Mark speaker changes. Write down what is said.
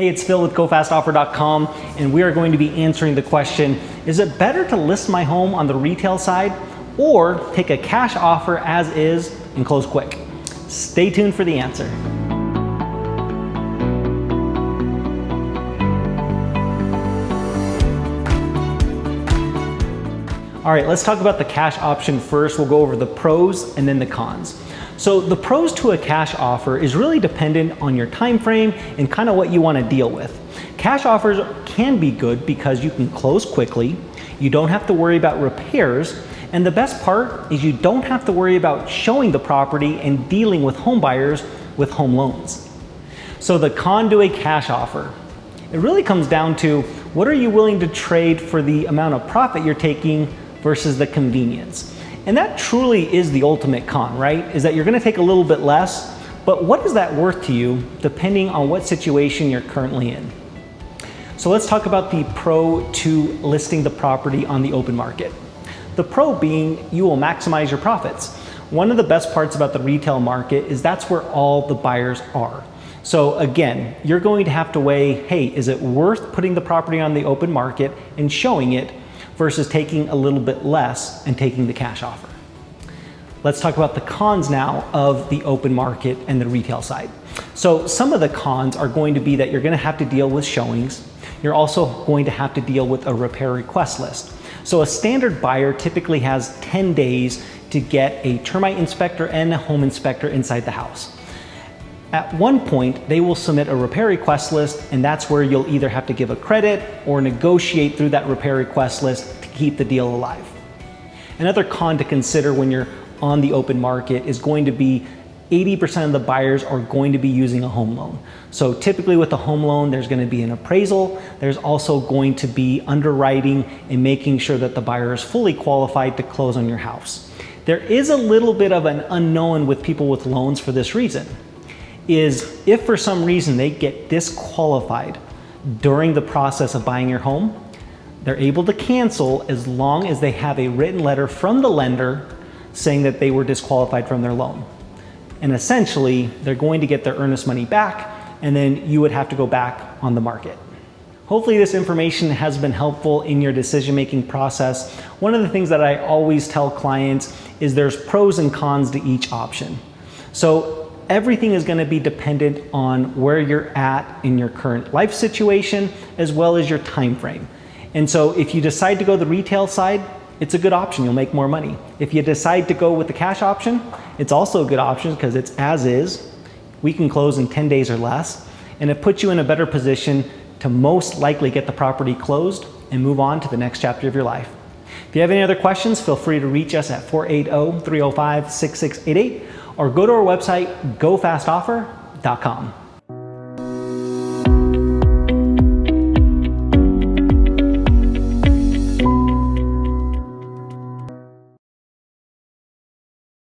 Speaker 1: Hey, it's Phil with GoFastOffer.com, and we are going to be answering the question, is it better to list my home on the retail side or take a cash offer as is and close quick? Stay tuned for the answer. All right, let's talk about the cash option first. We'll go over the pros and then the cons. So the pros to a cash offer is really dependent on your time frame and kind of what you want to deal with. Cash offers can be good because you can close quickly, you don't have to worry about repairs, and the best part is you don't have to worry about showing the property and dealing with home buyers with home loans. So the con to a cash offer, it really comes down to what are you willing to trade for the amount of profit you're taking versus the convenience. And that truly is the ultimate con, right? Is that you're gonna take a little bit less, but what is that worth to you depending on what situation you're currently in? So let's talk about the pro to listing the property on the open market. The pro being you will maximize your profits. One of the best parts about the retail market is that's where all the buyers are. So again, you're going to have to weigh, hey, is it worth putting the property on the open market and showing it versus taking a little bit less and taking the cash offer? Let's talk about the cons now of the open market and the retail side. So some of the cons are going to be that you're going to have to deal with showings. You're also going to have to deal with a repair request list. So a standard buyer typically has 10 days to get a termite inspector and a home inspector inside the house. At one point, they will submit a repair request list, and that's where you'll either have to give a credit or negotiate through that repair request list to keep the deal alive. Another con to consider when you're on the open market is going to be 80% of the buyers are going to be using a home loan. So typically with a home loan, there's going to be an appraisal. There's also going to be underwriting and making sure that the buyer is fully qualified to close on your house. There is a little bit of an unknown with people with loans for this reason. Is if for some reason they get disqualified during the process of buying your home, they're able to cancel as long as they have a written letter from the lender saying that they were disqualified from their loan. And essentially, they're going to get their earnest money back, and then you would have to go back on the market. Hopefully this information has been helpful in your decision-making process. One of the things that I always tell clients is there's pros and cons to each option. So everything is going to be dependent on where you're at in your current life situation as well as your time frame. And so if you decide to go the retail side, it's a good option, you'll make more money. If you decide to go with the cash option, it's also a good option because it's as is. We can close in 10 days or less, and it puts you in a better position to most likely get the property closed and move on to the next chapter of your life. If you have any other questions, feel free to reach us at 480-305-6688 or go to our website, GoFastOffer.com.